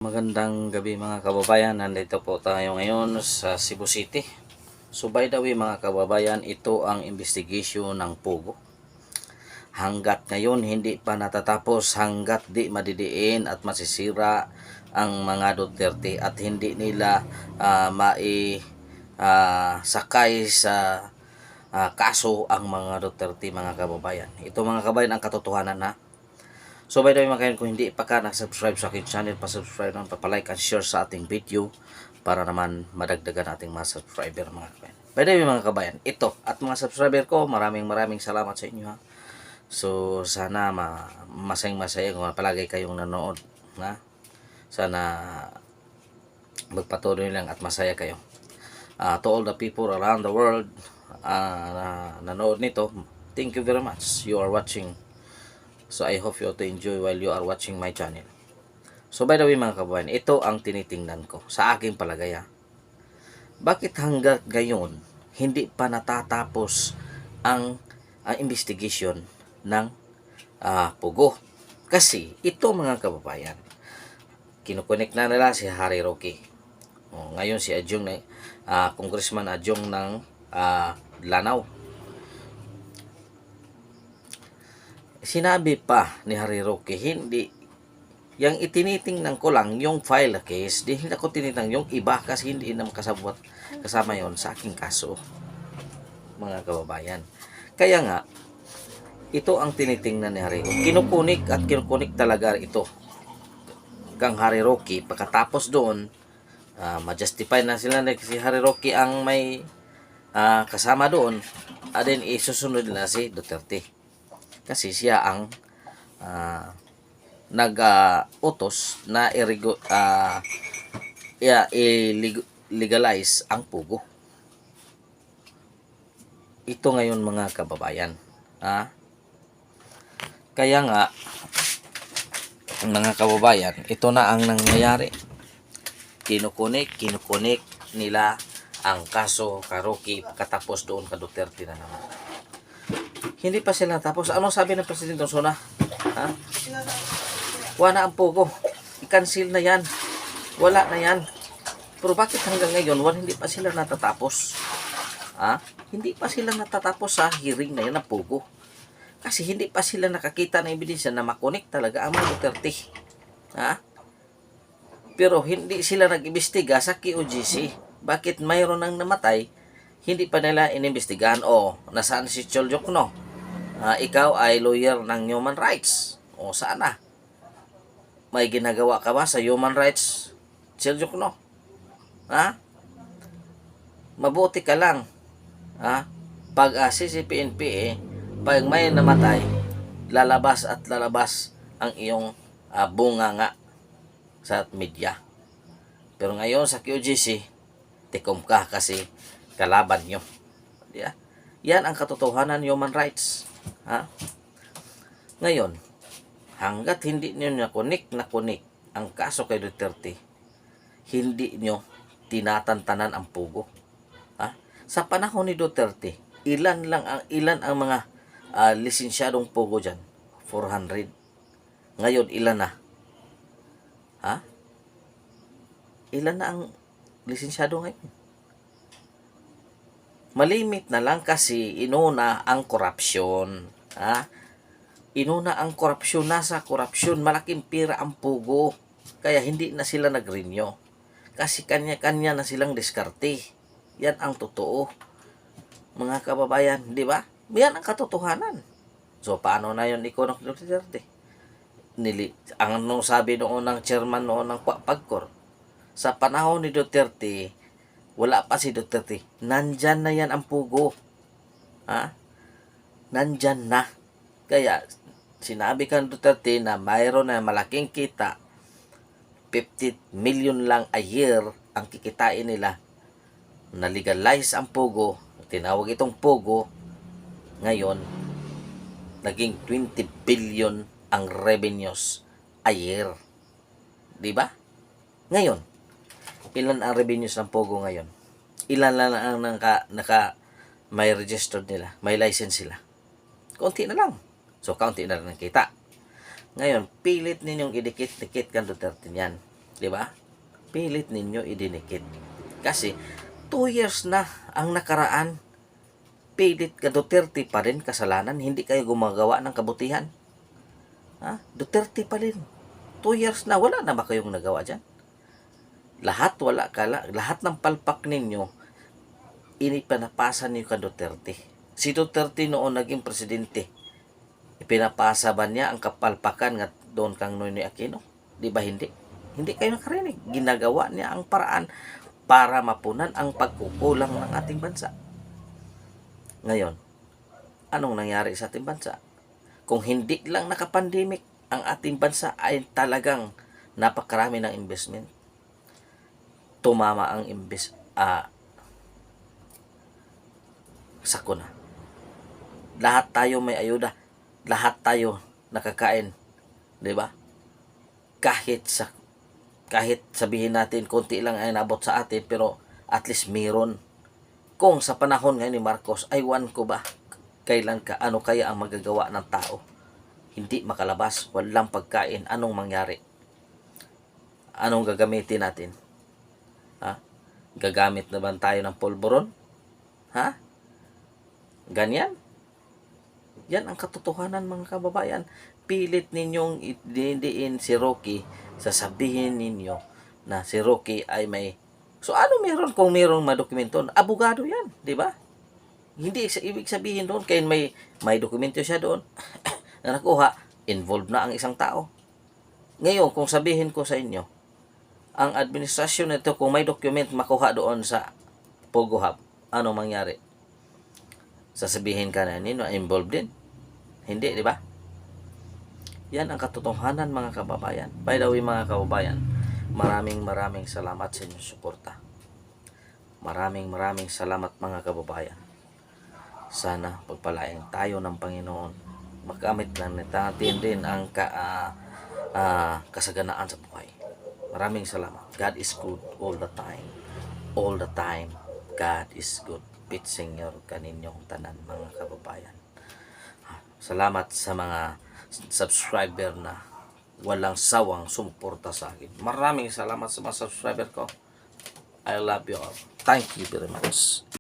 Magandang gabi mga kababayan, nandito po tayo ngayon sa Cebu City. So by the way mga kababayan, ito ang investigation ng Pogo. Hanggat ngayon hindi pa natatapos, hanggat di madidiin at masisira ang mga Duterte at hindi nila sakay sa kaso ang mga Duterte mga kababayan. Ito mga kababayan ang katotohanan na. So by the way mga kababayan, kung hindi pa ka nag-subscribe sa aking channel, pa-subscribe naman, pa-like at share sa ating video para naman madagdagan ating mga subscriber mga kababayan. By the way mga kababayan, ito at mga subscriber ko, maraming salamat sa inyo ha. So sana masayang-masaya kung palagi kayong nanood na. Sana magpatuloy lang at masaya kayo. To all the people around the world na nanood nito, thank you very much. You are watching. So I hope you to enjoy while you are watching my channel. So by the way mga kababayan, ito ang tinitingnan ko sa aking palagay. Bakit hanggang ngayon hindi pa natatapos ang investigation ng Pogo? Kasi ito mga kababayan, kinukonek na nila si Harry Roque. Ngayon si Adjong Congressman Adjong ng Lanao. Sinabi pa ni Harry Roque, hindi, yung itinitingnan ko lang yung file case, di hindi ako tinitingnan yung iba kasi hindi naman kasama yon sa aking kaso, mga kababayan. Kaya nga, ito ang tinitingnan ni Harry Roque. Kinukunik talaga ito kang Harry Roque. Pagkatapos doon, ma-justify na sila na si Harry Roque ang may kasama doon, then isusunod na si Duterte. Kasi siya ang nag-utos na i-legalize ang Pogo. Ito ngayon mga kababayan. Kaya nga, mga kababayan, ito na ang nangyayari. Kinukunik nila ang kaso ka Roque katapos doon ka Duterte na naman. Hindi pa sila tapos. Ano sabi ng Presidente Sona? Wala ang Pogo. I-cancel na yan. Wala na yan. Pero bakit hanggang ngayon hindi pa sila natatapos? Hindi pa sila natatapos sa hearing na yan ng Pogo. Kasi hindi pa sila nakakita ng ebidensya na makonek talaga ang mga Duterte. Pero hindi sila nag-imbestiga sa QGC. Bakit mayroon nang namatay? Hindi pa nila inimbestigahan. Nasaan si Choljokno? Ikaw ay lawyer ng human rights. Saan na? May ginagawa ka ba sa human rights, Choljokno? Mabuti ka lang. Pag CCPNP pag may namatay, lalabas ang iyong bunganga sa media. Pero ngayon sa QGC, tikom ka kasi kalaban nyo. Yan ang katotohanan human rights. Ngayon, hanggat hindi nyo nakunik ang kaso kay Duterte, hindi nyo tinatantanan ang Pogo. Sa panahon ni Duterte, ilan ang mga lisensyadong Pogo dyan? 400. Ngayon, ilan na? Ilan na ang lisensyado ngayon? Malimit na lang kasi inuna ang korupsyon. Inuna ang korupsyon, nasa korupsyon, malaking pira ang Pogo. Kaya hindi na sila nag-renew. Kasi kanya-kanya na silang diskarte. Yan ang totoo. Mga kababayan, di ba? Yan ang katotohanan. So, paano na yun ikaw ng Duterte? Ang sabi noon ng chairman noon ng Pagcor, sa panahon ni Duterte, wala pa si Duterte, nandyan na yan ang Pogo. Nandyan na. Kaya, sinabi ka ng Duterte na mayroon na malaking kita, 50 million lang a year ang kikitain nila, na legalize ang Pogo, tinawag itong Pogo, ngayon, naging 20 billion ang revenues a year. Diba? Ngayon, ilan ang revenues ng Pogo ngayon? Ilan lang ang may registered nila, may license sila? Konti na lang. So, kaunti na lang kita. Ngayon, pilit ninyong idikit-dikit kang Duterte niyan. Di ba? Pilit ninyo idinikit. Kasi 2 years na ang nakaraan, pilit ka Duterte pa rin kasalanan, hindi kayo gumagawa ng kabutihan. Ha? Duterte pa rin. 2 years na, wala na ba kayong nagawa dyan? Lahat lahat ng palpak ninyo, inipanapasan niyo ka Duterte. Si Duterte noon naging presidente, ipinapasa ba niya ang kapalpakan nga doon kang Noynoy Aquino? Di ba hindi? Hindi kayo nakarinig. Ginagawa niya ang paraan para mapunan ang pagkukulang ng ating bansa. Ngayon, anong nangyari sa ating bansa? Kung hindi lang nakapandemic, ang ating bansa ay talagang napakarami ng investment. Tumama ang sakuna. Lahat tayo may ayuda. Lahat tayo nakakain. 'Di ba? Kahit sabihin natin konti lang ay nabot sa atin, pero at least meron. Kung sa panahon ngayon ni Marcos, ay ko ba kailan ano kaya ang magagawa ng tao? Hindi makalabas, walang pagkain, anong mangyari? Anong gagamitin natin? Ha? Gagamit na ba tayo ng pulburon? Ha? Ganyan? Yan ang katotohanan, mga kababayan. Pilit ninyong idiin si Rocky, sasabihin ninyo na si Rocky ay may... So ano meron kung merong madokumento? Abogado yan, di ba? Hindi ibig sabihin doon, kaya may dokumento siya doon na nakuha, involved na ang isang tao. Ngayon, kung sabihin ko sa inyo, ang administrasyon nito, kung may document makuha doon sa Pogo Hub, ano mangyari? Sasabihin ka na nino, involved din. Hindi, di ba? Yan ang katotohanan, mga kababayan. By the way, mga kababayan, maraming salamat sa inyong suporta. Maraming salamat, mga kababayan. Sana pagpalain tayo ng Panginoon. Magamit lang natin din ang kasaganaan sa buhay. Maraming salamat. God is good all the time. All the time, God is good. Pitsenyor kaninyong tanan, mga kababayan. Salamat sa mga subscriber na walang sawang sumuporta sa akin. Maraming salamat sa mga subscriber ko. I love you all. Thank you very much.